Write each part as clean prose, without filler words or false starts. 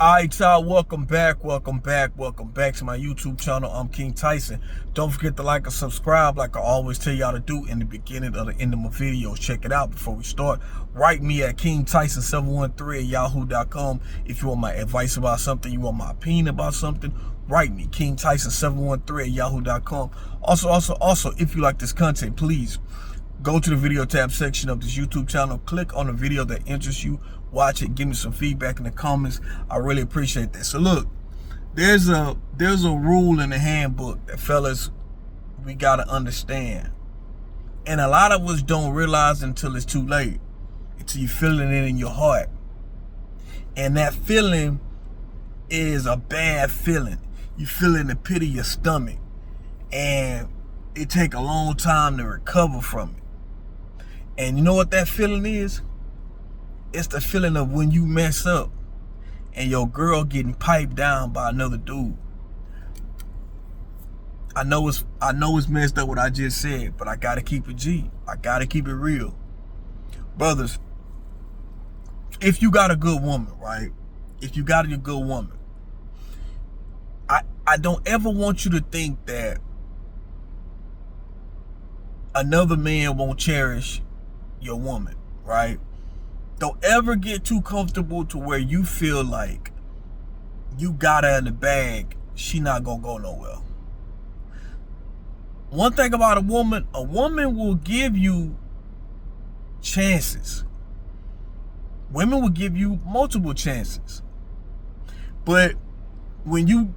Alright, y'all, welcome back to my YouTube channel. I'm King Tyson. Don't forget to like and subscribe like I always tell y'all to do in the beginning of the end of my videos. Check it out before we start. Write me at KingTyson713@yahoo.com if you want my advice about something, you want my opinion about something. Write me, KingTyson713@yahoo.com. Also, if you like this content, please go to the video tab section of this YouTube channel, click on the video that interests you, watch it, give me some feedback in the comments. I really appreciate that. So look, there's a rule in the handbook that fellas, we gotta understand. And a lot of us don't realize until it's too late, until you're feeling it in your heart. And that feeling is a bad feeling. You feel it in the pit of your stomach. And it take a long time to recover from it. And you know what that feeling is? It's the feeling of when you mess up and your girl getting piped down by another dude. I know it's messed up what I just said, but I gotta keep it G. I gotta keep it real. Brothers, if you got a good woman, right? If you got a good woman, I don't ever want you to think that another man won't cherish your woman, right? Don't ever get too comfortable to where you feel like you got her in the bag, she not gonna go nowhere. One thing about a woman will give you chances. Women will give you multiple chances. But when you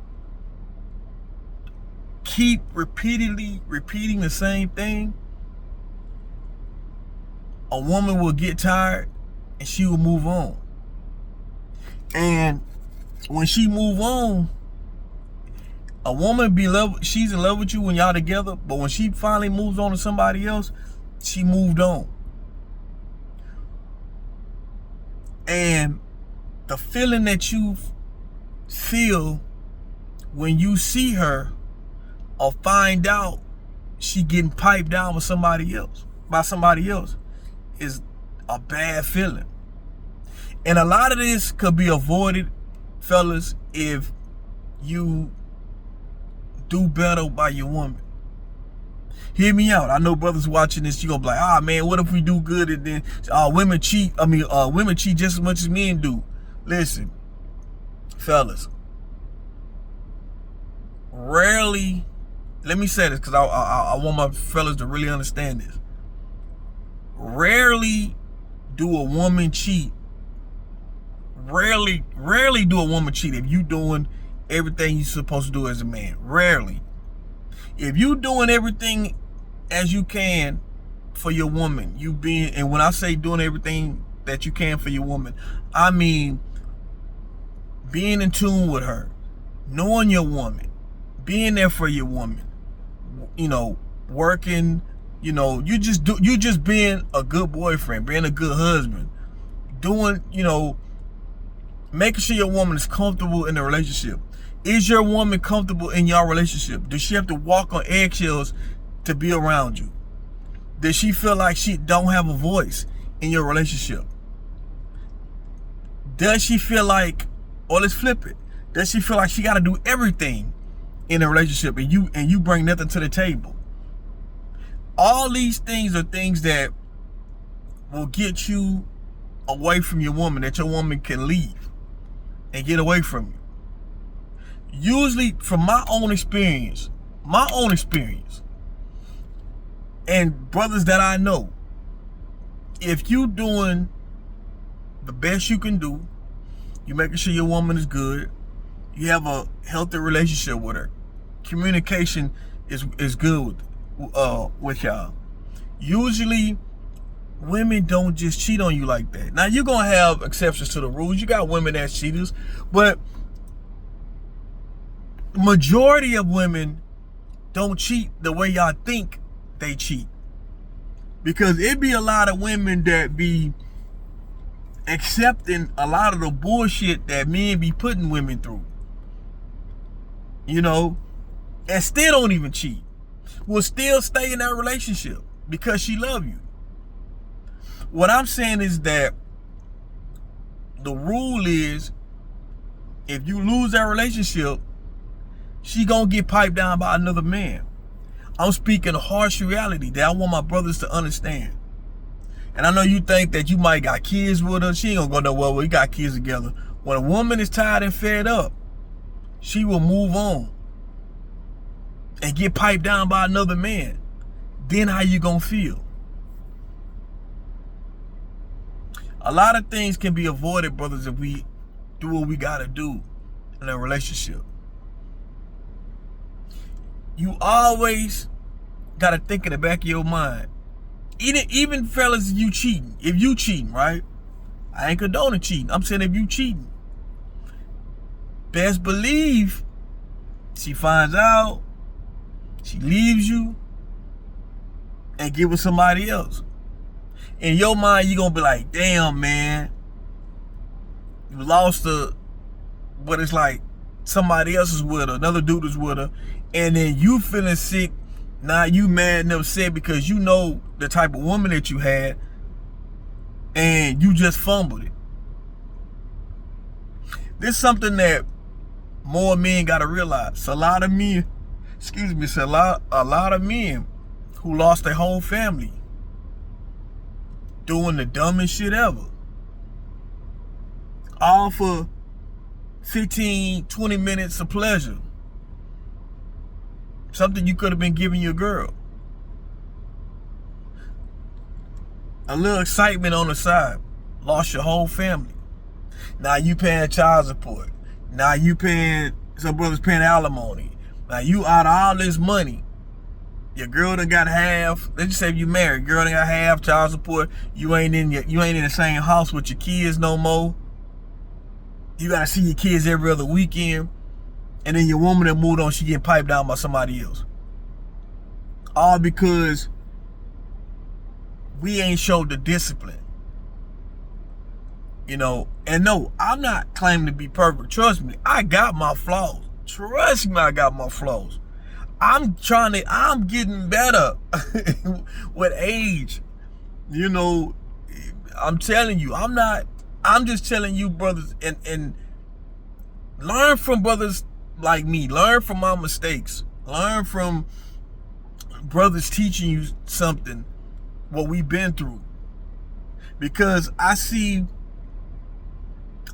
keep repeatedly repeating the same thing, a woman will get tired and she will move on. And when she move on, a woman she's in love with you when y'all together, but when she finally moves on to somebody else, she moved on. And the feeling that you feel when you see her or find out she getting piped down with somebody else, is a bad feeling. And a lot of this could be avoided, fellas, if you do better by your woman. Hear me out. I know brothers watching this, you gonna be like, man, what if we do good and then women cheat? Women cheat just as much as men do. Listen, fellas, rarely, let me say this because I want my fellas to really understand this. Rarely do a woman cheat. Rarely do a woman cheat if you doing everything you're supposed to do as a man. Rarely. If you doing everything as you can for your woman, and when I say doing everything that you can for your woman, I mean being in tune with her, knowing your woman, being there for your woman, working, you just being a good boyfriend, being a good husband, doing, making sure your woman is comfortable in the relationship. Is your woman comfortable in your relationship? Does she have to walk on eggshells to be around you? Does she feel like she don't have a voice in your relationship? Does she feel like, or let's flip it, does she feel like she got to do everything in a relationship and you bring nothing to the table? All these things are things that will get you away from your woman, that your woman can leave and get away from you. Usually, from my own experience, and brothers that I know, if you doing the best you can do, you making sure your woman is good, you have a healthy relationship with her, communication is good with y'all. Usually, women don't just cheat on you like that. Now, you're gonna have exceptions to the rules. You got women that's cheaters, but majority of women don't cheat the way y'all think they cheat. Because it be a lot of women that be accepting a lot of the bullshit that men be putting women through, and still don't even cheat. Will still stay in that relationship because she love you. What I'm saying is that the rule is if you lose that relationship, she gonna get piped down by another man. I'm speaking harsh reality that I want my brothers to understand. And I know you think that you might got kids with her. She ain't gonna go nowhere. We got kids together. When a woman is tired and fed up, she will move on and get piped down by another man. Then how you gonna feel? A lot of things can be avoided, brothers, if we do what we gotta do in a relationship. You always gotta think in the back of your mind. Even fellas, you cheating. If you cheating, right? I ain't condoning cheating. I'm saying if you cheating, best believe she finds out, she leaves you, and get with somebody else. In your mind, you're gonna be like, damn, man, you lost but it's like somebody else is with her, another dude is with her, and then you feeling sick. Now you mad and upset because you know the type of woman that you had, and you just fumbled it. This is something that more men gotta realize. A lot of men, a lot of men who lost their whole family doing the dumbest shit ever. All for 15, 20 minutes of pleasure. Something you could have been giving your girl. A little excitement on the side. Lost your whole family. Now you paying child support. Now you paying, some brothers paying alimony. Now you out of all this money. Your girl done got half. Let's just say you married. Girl done got half child support. You ain't in the same house with your kids no more. You gotta see your kids every other weekend. And then your woman that moved on, she getting piped down by somebody else. All because we ain't showed the discipline. You know, and no, I'm not claiming to be perfect. Trust me, I got my flaws. Trust me, I got my flaws. I'm getting better with age. You know, I'm telling you, I'm just telling you, brothers, and learn from brothers like me. Learn from my mistakes. Learn from brothers teaching you something, what we've been through. Because I see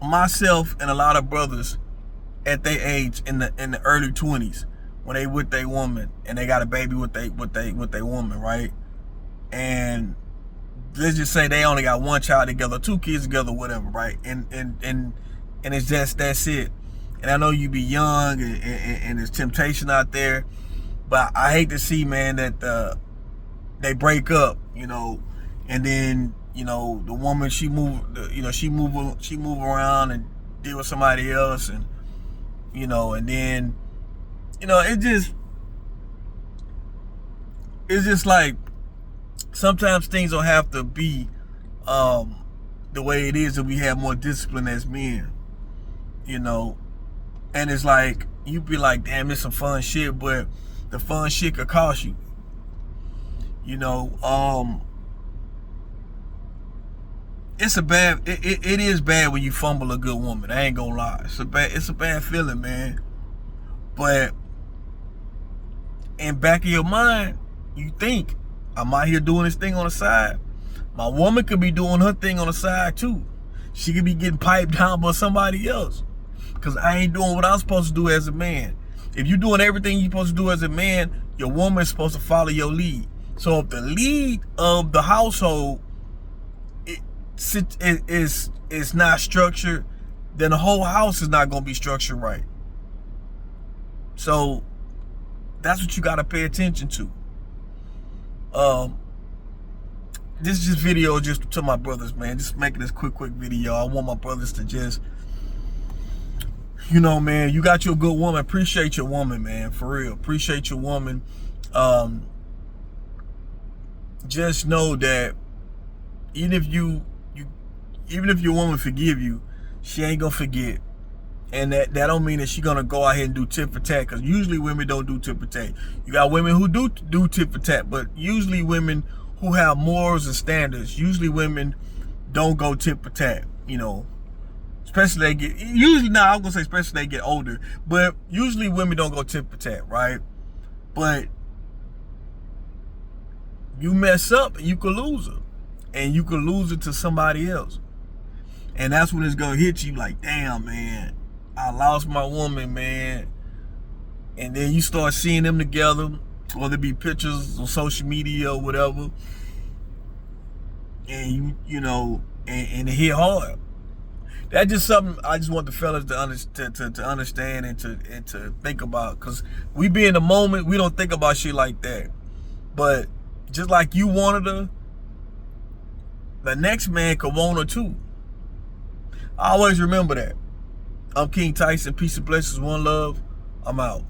myself and a lot of brothers at their age in the early 20s when they with their woman and they got a baby with their woman, right? And let's just say they only got one child together, 2 kids together, whatever, right? And it's just, that's it. And I know you be young and there's temptation out there, but I hate to see, man, that they break up, you know, and then, you know, the woman, she move around and deal with somebody else, and, you know, and then, you know, it's just like, sometimes things don't have to be the way it is, and we have more discipline as men, you know. And it's like, you be like, damn, it's some fun shit, but the fun shit could cost you. You know, it's a bad, it is bad when you fumble a good woman. I ain't gonna lie. It's a bad feeling, man. But in back of your mind, you think, I'm out here doing this thing on the side. My woman could be doing her thing on the side too. She could be getting piped down by somebody else. Because I ain't doing what I'm supposed to do as a man. If you're doing everything you're supposed to do as a man, your woman is supposed to follow your lead. So if the lead of the household is not structured, then the whole house is not going to be structured right. So that's what you got to pay attention to. This is just video just to my brothers, man. Just making this quick video. I want my brothers to just, you know, man, you got your good woman. Appreciate your woman, man. For real. Appreciate your woman. Just know that even if your woman forgive you, she ain't gonna forget. And that don't mean that she gonna go out here and do tit for tat, because usually women don't do tit for tat. You got women who do tit for tat, but usually women who have morals and standards, usually women don't go tit for tat, you know. Especially they get, usually now I'm gonna say especially they get older, but usually women don't go tit for tat, right? But you mess up and you could lose her. And you could lose it to somebody else. And that's when it's gonna hit you like, damn, man, I lost my woman, man. And then you start seeing them together, or there be pictures on social media or whatever. And you know, and it hit hard. That's just something I just want the fellas to understand and to think about. Cause we be in the moment, we don't think about shit like that. But just like you wanted her, the next man could want her too. I always remember that. I'm King Tyson. Peace and blessings. One love. I'm out.